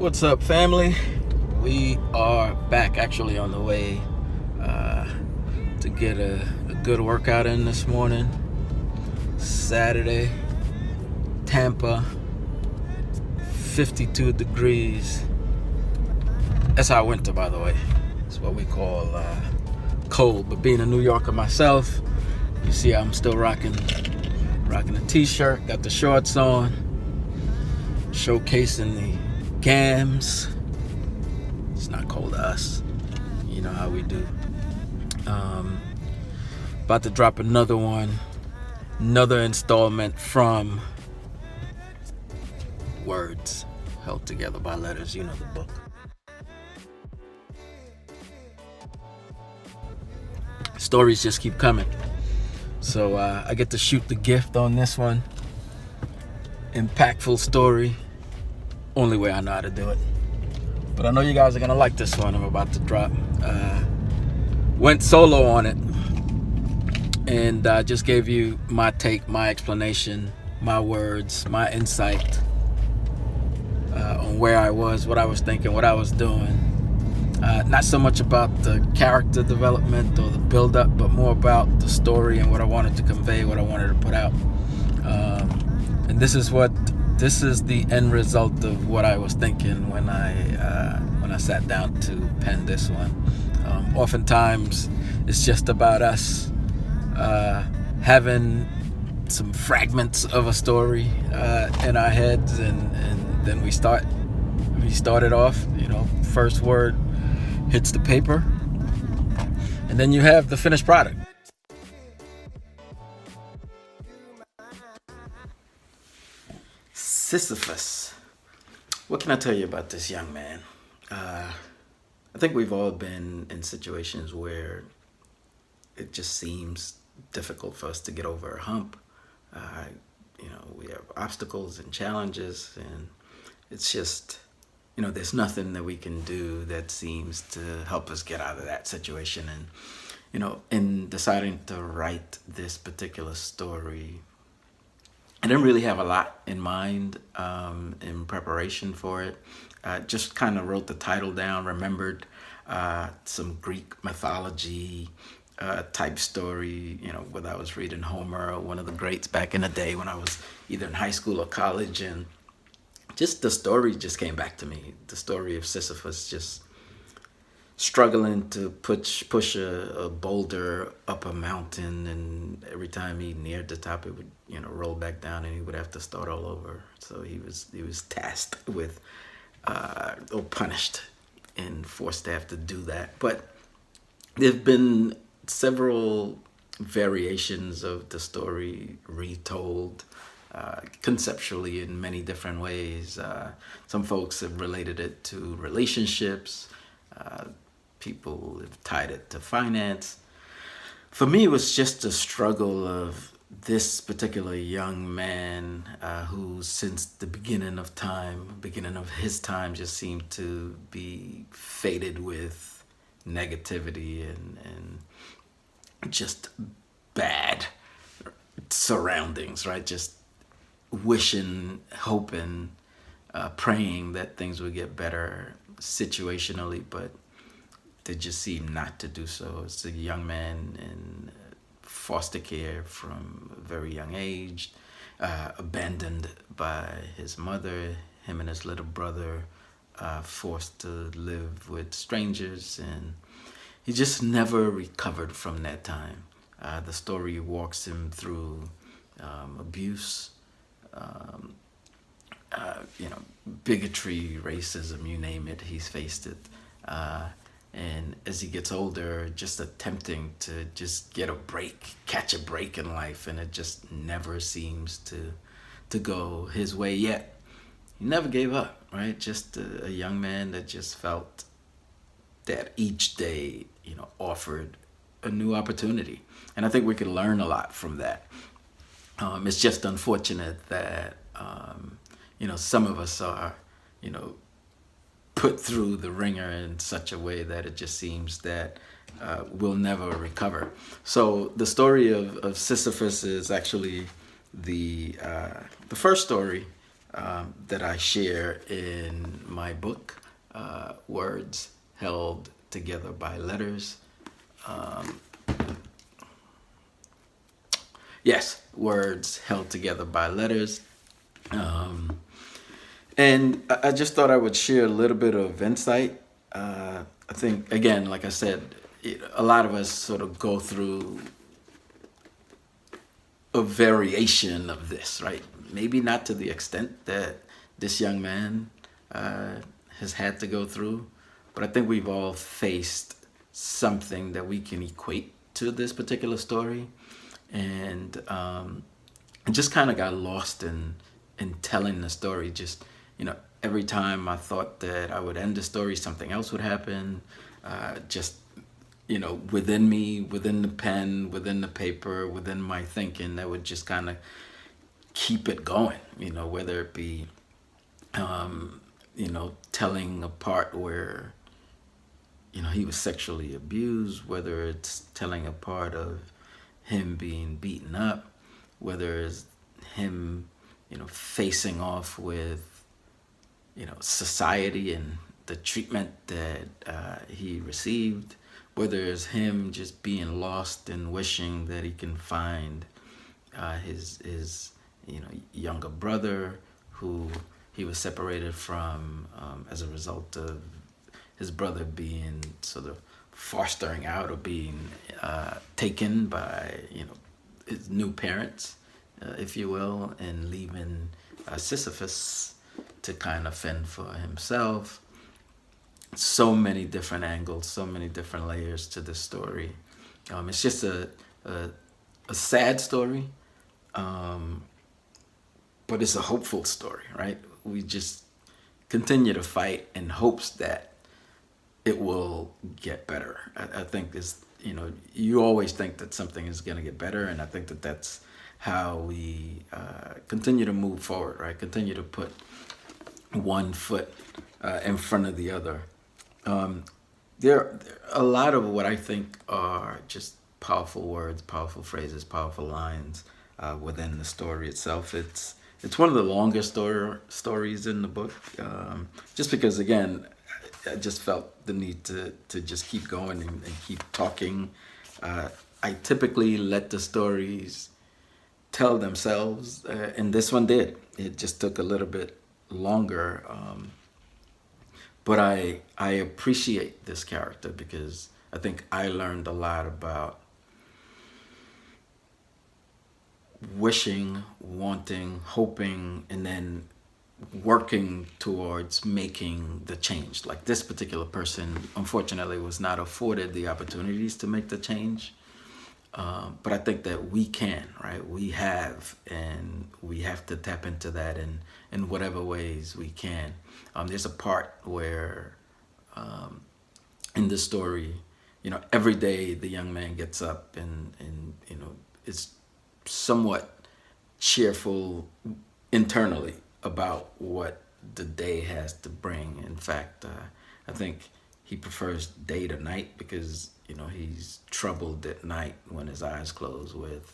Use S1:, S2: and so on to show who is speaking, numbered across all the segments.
S1: What's up, family? We are back, actually on the way to get a good workout in this morning. Saturday, Tampa, 52 degrees. That's our winter, by the way. It's what we call cold. But being a New Yorker myself, you see I'm still rocking a t-shirt, got the shorts on, showcasing the gams. It's not cold to us. You know how we do. About to drop another installment from Words Held Together by Letters. You know the book. Stories just keep coming. So I get to shoot the gift on this one. Impactful story. Only way I know how to do it. But I know you guys are going to like this one I'm about to drop. Went solo on it. And just gave you my take, my explanation, my words, my insight on where I was, what I was thinking, what I was doing. Not so much about the character development or the build-up, but more about the story and what I wanted to convey, what I wanted to put out. And this is the end result of what I was thinking when I sat down to pen this one. Oftentimes, it's just about us having some fragments of a story in our heads, and then we start it off. First word hits the paper, and then you have the finished product. Sisyphus. What can I tell you about this young man? I think we've all been in situations where it just seems difficult for us to get over a hump. We have obstacles and challenges, and it's just, there's nothing that we can do that seems to help us get out of that situation. And, in deciding to write this particular story, I didn't really have a lot in mind in preparation for it. Just kind of wrote the title down, remembered some Greek mythology type story, whether I was reading Homer or one of the greats back in the day when I was either in high school or college. And just the story just came back to me. The story of Sisyphus just struggling to push a boulder up a mountain, and every time he neared the top, it would roll back down, and he would have to start all over. So he was tasked with or punished and forced to have to do that. But there've been several variations of the story retold conceptually in many different ways. Some folks have related it to relationships. People have tied it to finance. For me, it was just a struggle of this particular young man who, since the beginning of his time, just seemed to be fated with negativity and just bad surroundings, right? Just wishing, hoping, praying that things would get better situationally, but they just seem not to do so. It's a young man in foster care from a very young age, abandoned by his mother, him and his little brother, forced to live with strangers, and he just never recovered from that time. The story walks him through abuse, bigotry, racism, you name it, he's faced it. And as he gets older, just attempting to just catch a break in life, and it just never seems to go his way yet. He never gave up, right? Just a young man that just felt that each day, offered a new opportunity. And I think we could learn a lot from that. It's just unfortunate that, some of us are, put through the ringer in such a way that it just seems that we'll never recover. So the story of Sisyphus is actually the first story that I share in my book, Words Held Together by Letters. Yes, Words Held Together by Letters. Um, and I just thought I would share a little bit of insight. I think, again, like I said, a lot of us sort of go through a variation of this, right? Maybe not to the extent that this young man uh, has had to go through, but I think we've all faced something that we can equate to this particular story, and I just kind of got lost in telling the story. Just, every time I thought that I would end the story, something else would happen. Just, within me, within the pen, within the paper, within my thinking, that would just kind of keep it going. Whether it be, telling a part where, he was sexually abused, whether it's telling a part of him being beaten up, whether it's him, facing off with, society and the treatment that he received, whether it's him just being lost and wishing that he can find his younger brother who he was separated from as a result of his brother being sort of fostering out or being taken by his new parents, if you will, and leaving Sisyphus to kind of fend for himself. So many different angles, so many different layers to this story. It's just a sad story, but it's a hopeful story, right? We just continue to fight in hopes that it will get better. I think is, you always think that something is going to get better, and I think that that's how we continue to move forward, right? Continue to put one foot in front of the other. There are a lot of what I think are just powerful words, powerful phrases, powerful lines within the story itself. It's one of the longest stories in the book, just because, again, I just felt the need to just keep going and keep talking. I typically let the stories tell themselves, and this one did. It just took a little bit longer, but I appreciate this character because I think I learned a lot about wishing, wanting, hoping, and then working towards making the change. Like, this particular person, unfortunately, was not afforded the opportunities to make the change. But I think that we can, right? We have, and we have to tap into that in whatever ways we can. There's a part where in the story, every day the young man gets up and is somewhat cheerful internally about what the day has to bring. In fact, I think he prefers day to night because he's troubled at night when his eyes close with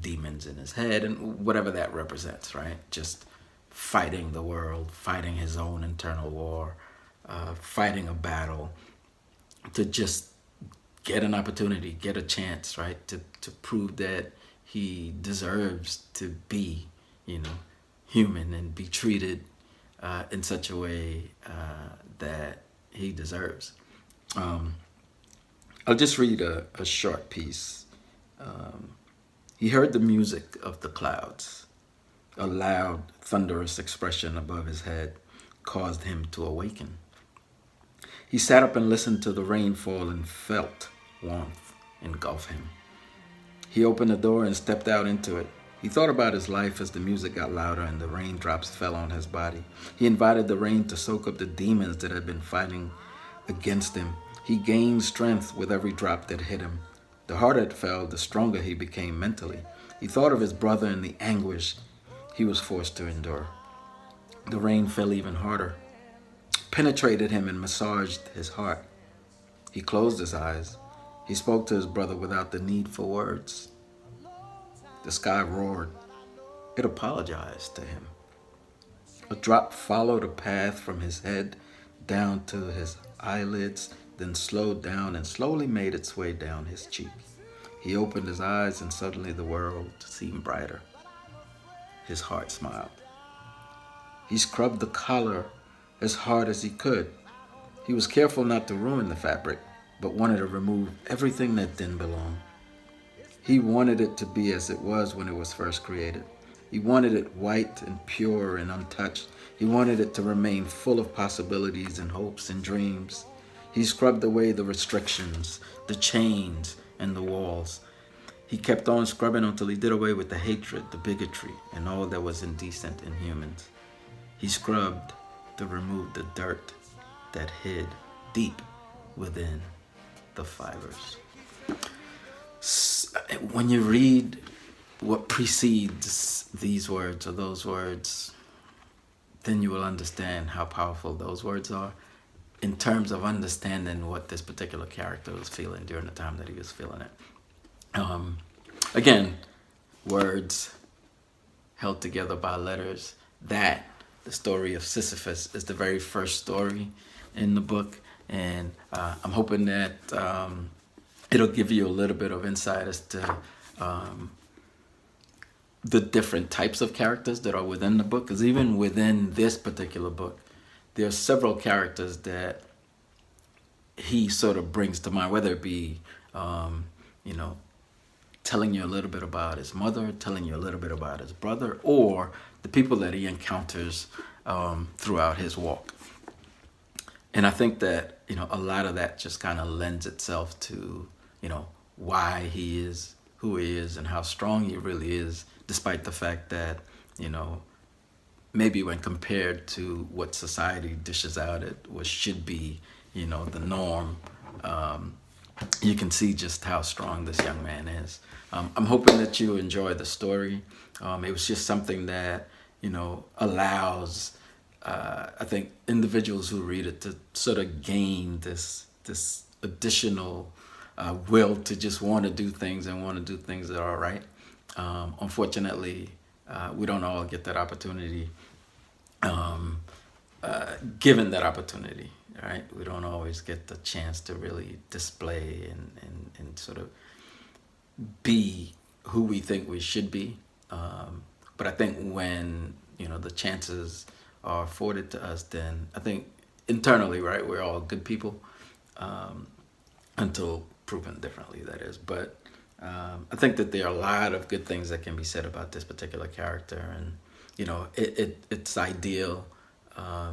S1: demons in his head and whatever that represents, right? Just fighting the world, fighting his own internal war, fighting a battle to just get an opportunity, get a chance, right? To prove that he deserves to be, human and be treated in such a way that he deserves. I'll just read a short piece. He heard the music of the clouds. A loud, thunderous expression above his head caused him to awaken. He sat up and listened to the rainfall and felt warmth engulf him. He opened the door and stepped out into it. He thought about his life as the music got louder and the raindrops fell on his body. He invited the rain to soak up the demons that had been fighting against him. He gained strength with every drop that hit him. The harder it fell, the stronger he became mentally. He thought of his brother and the anguish he was forced to endure. The rain fell even harder, penetrated him and massaged his heart. He closed his eyes. He spoke to his brother without the need for words. The sky roared. It apologized to him. A drop followed a path from his head down to his eyelids, then slowed down and slowly made its way down his cheek. He opened his eyes and suddenly the world seemed brighter. His heart smiled. He scrubbed the collar as hard as he could. He was careful not to ruin the fabric, but wanted to remove everything that didn't belong. He wanted it to be as it was when it was first created. He wanted it white and pure and untouched. He wanted it to remain full of possibilities and hopes and dreams. He scrubbed away the restrictions, the chains, and the walls. He kept on scrubbing until he did away with the hatred, the bigotry, and all that was indecent in humans. He scrubbed to remove the dirt that hid deep within the fibers. When you read what precedes these words or those words, then you will understand how powerful those words are in terms of understanding what this particular character was feeling during the time that he was feeling it. Again, words held together by letters. That, the story of Sisyphus, is the very first story in the book, and I'm hoping that it'll give you a little bit of insight as to the different types of characters that are within the book. Because even within this particular book, there are several characters that he sort of brings to mind, whether it be, telling you a little bit about his mother, telling you a little bit about his brother, or the people that he encounters throughout his walk. And I think that, a lot of that just kind of lends itself to, why he is who he is and how strong he really is, despite the fact that, maybe when compared to what society dishes out at what should be, the norm, you can see just how strong this young man is. I'm hoping that you enjoy the story. It was just something that, allows, I think, individuals who read it to sort of gain this additional will to just want to do things and want to do things that are right. Unfortunately, we don't all get that opportunity, given that opportunity, right? We don't always get the chance to really display and sort of be who we think we should be. But I think when, the chances are afforded to us, then I think internally, right, we're all good people, until proven differently, that is. But I think that there are a lot of good things that can be said about this particular character, and it's ideal.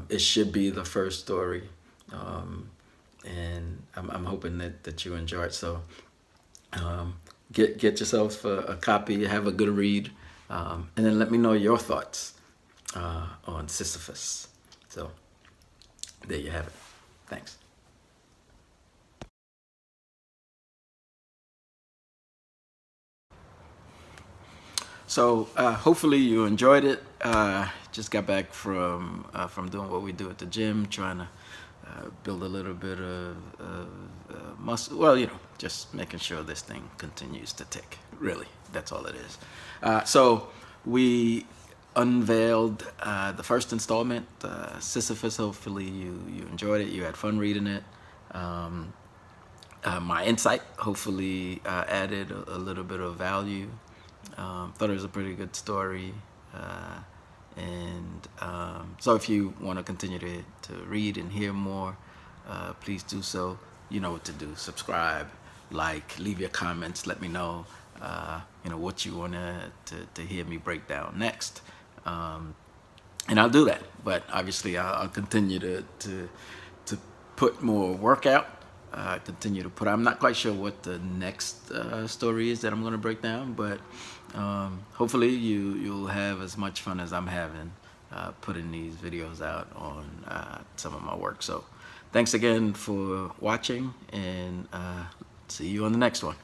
S1: It should be the first story, and I'm hoping that you enjoy it. So get yourself a copy, have a good read, and then let me know your thoughts on Sisyphus. So there you have it. Thanks. So hopefully you enjoyed it. Just got back from doing what we do at the gym, trying to build a little bit of muscle. Well, just making sure this thing continues to tick. Really, that's all it is. So we unveiled the first installment, Sisyphus. Hopefully you enjoyed it. You had fun reading it. My insight hopefully added a little bit of value. Thought it was a pretty good story, and so if you want to continue to read and hear more, please do so. You know what to do. Subscribe, like, leave your comments, let me know what you want to hear me break down next, and I'll do that. But obviously I'll continue to put more work out. Continue to put. I'm not quite sure what the next story is that I'm going to break down, but hopefully you'll have as much fun as I'm having putting these videos out on some of my work. So thanks again for watching, and see you on the next one.